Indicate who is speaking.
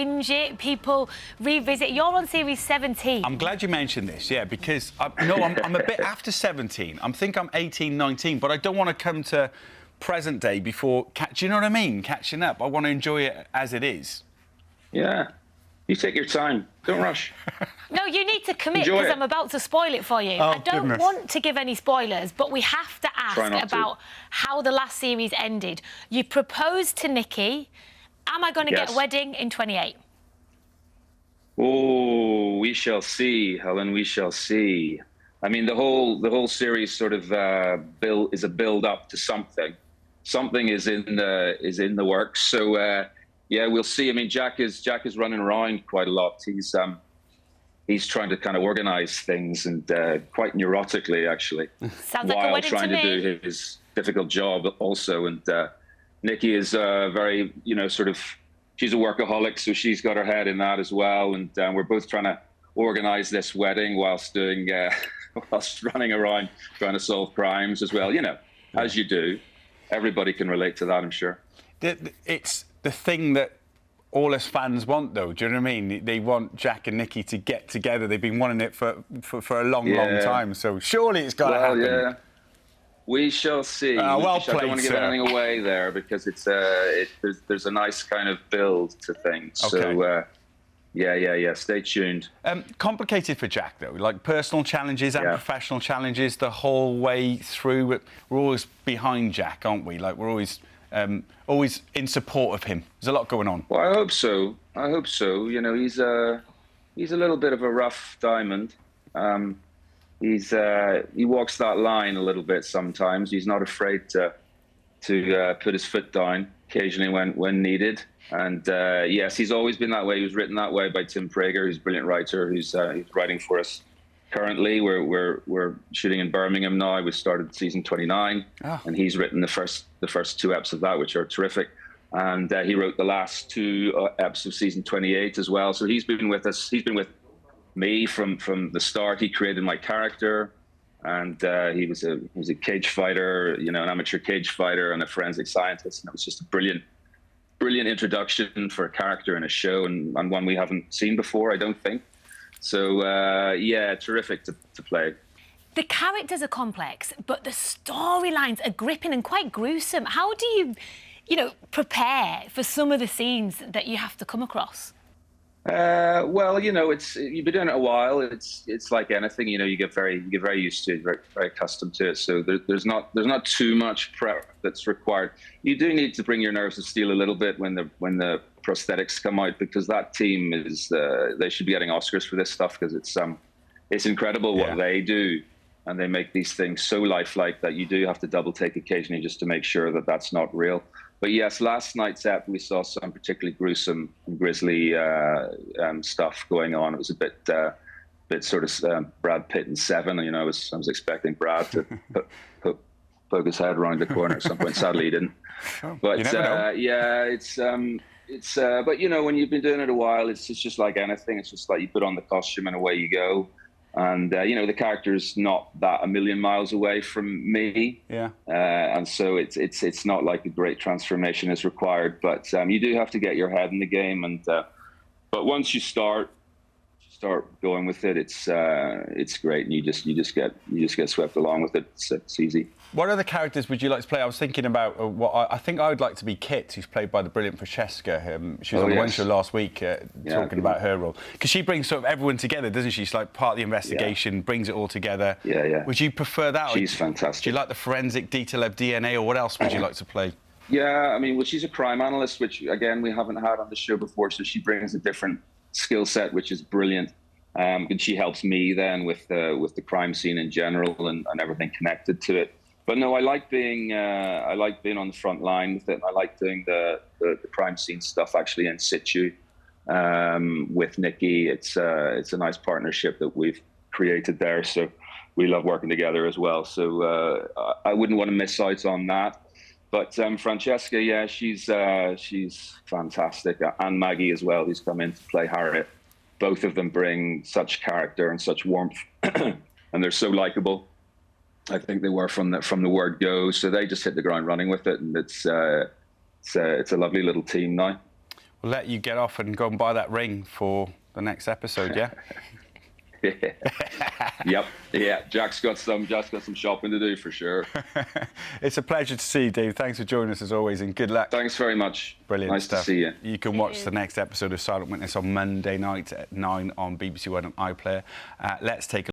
Speaker 1: binge it, people revisit. You're on series 17.
Speaker 2: I'm glad you mentioned this, yeah, because I'm a bit after 17. I think I'm 18, 19, but I don't want to come to present day before, do you know what I mean? Catching up. I want to enjoy it as it is.
Speaker 3: Yeah. You take your time. Don't rush.
Speaker 1: No, you need to commit because I'm about to spoil it for you.
Speaker 2: Oh,
Speaker 1: I don't want to give any spoilers, but we have to ask about how the last series ended. You proposed to Nikki. Am I going to get a wedding in 28?
Speaker 3: Oh, we shall see, Helen. We shall see. I mean, the whole series sort of is a build up to something. Something is in the works. So yeah, we'll see. I mean, Jack is running around quite a lot. He's trying to kind of organise things and quite neurotically, actually,
Speaker 1: Sounds like a wedding
Speaker 3: trying
Speaker 1: to
Speaker 3: to do his difficult job also. And Nikki is very, sort of, she's a workaholic, so she's got her head in that as well. And we're both trying to organise this wedding whilst running around trying to solve crimes as well. As you do. Everybody can relate to that, I'm sure.
Speaker 2: It's the thing that all us fans want, though. Do you know what I mean? They want Jack and Nikki to get together. They've been wanting it for a long time. So surely it's got to happen. Yeah.
Speaker 3: We shall see.
Speaker 2: Well played,
Speaker 3: I don't want to give anything away there because there's a nice kind of build to things.
Speaker 2: Okay.
Speaker 3: So yeah. Stay tuned.
Speaker 2: Complicated for Jack, though, like personal challenges and professional challenges the whole way through. We're always behind Jack, aren't we? Like we're always in support of him. There's a lot going on.
Speaker 3: Well, I hope so. He's a little bit of a rough diamond. He walks that line a little bit sometimes. He's not afraid to put his foot down occasionally when needed. And yes, he's always been that way. He was written that way by Tim Prager, who's a brilliant writer, who's writing for us currently. We're shooting in Birmingham now. We started season 29, and he's written the first 2 eps of that, which are terrific. And he wrote the last 2 eps of season 28 as well. So he's been with us. He's been with me from the start. He created my character, and he was a cage fighter, an amateur cage fighter and a forensic scientist. And it was just a brilliant introduction for a character in a show, and one we haven't seen before, I don't think. So, yeah, terrific to play.
Speaker 1: The characters are complex, but the storylines are gripping and quite gruesome. How do you, prepare for some of the scenes that you have to come across?
Speaker 3: Well, you've been doing it a while. It's like anything, you get very used to it, very, very accustomed to it. So there's not too much prep that's required. You do need to bring your nerves of steel a little bit when the prosthetics come out, because that team they should be getting Oscars for this stuff, because it's incredible what they do, and they make these things so lifelike that you do have to double take occasionally just to make sure that that's not real. But yes, last night's ep, we saw some particularly gruesome and grisly stuff going on. It was a bit sort of Brad Pitt in Seven. I was expecting Brad to poke his head around the corner at some point. Sadly, he didn't. But yeah, but when you've been doing it a while, it's just like anything. It's just like you put on the costume and away you go. And the character's not that a million miles away from me, and so it's not like a great transformation is required. But you do have to get your head in the game, and but once you start going with it, it's great, and you just get swept along with it. It's easy.
Speaker 2: What other characters would you like to play? I was thinking about I think I would like to be Kit, who's played by the brilliant Francesca. She was on the One Show last week talking about her role. Because she brings sort of everyone together, doesn't she? She's like part of the investigation, brings it all together.
Speaker 3: Yeah.
Speaker 2: Would you prefer that?
Speaker 3: She's fantastic. Do
Speaker 2: you like the forensic detail of DNA, or what else would you like to play?
Speaker 3: Yeah, I mean, well, she's a crime analyst, which, again, we haven't had on the show before, so she brings a different skill set, which is brilliant. And she helps me then with the crime scene in general and everything connected to it. But no, I like being on the front line with it. And I like doing the crime scene stuff actually in situ with Nikki. It's a nice partnership that we've created there. So we love working together as well. So I wouldn't want to miss out on that. But Francesca, yeah, she's fantastic, and Maggie as well, who's come in to play Harriet. Both of them bring such character and such warmth, and they're so likable. I think they were from the word go, so they just hit the ground running with it, and it's a lovely little team now.
Speaker 2: we'll let you get off and go and buy that ring for the next episode, yeah?
Speaker 3: Yep. Yeah. Jack's got some shopping to do for sure.
Speaker 2: It's a pleasure to see you, Dave. Thanks for joining us as always, and good luck.
Speaker 3: Thanks very much.
Speaker 2: Brilliant
Speaker 3: Nice
Speaker 2: stuff.
Speaker 3: to see you.
Speaker 2: You can watch the next episode of Silent Witness on Monday night at 9 on BBC One and iPlayer. Let's take a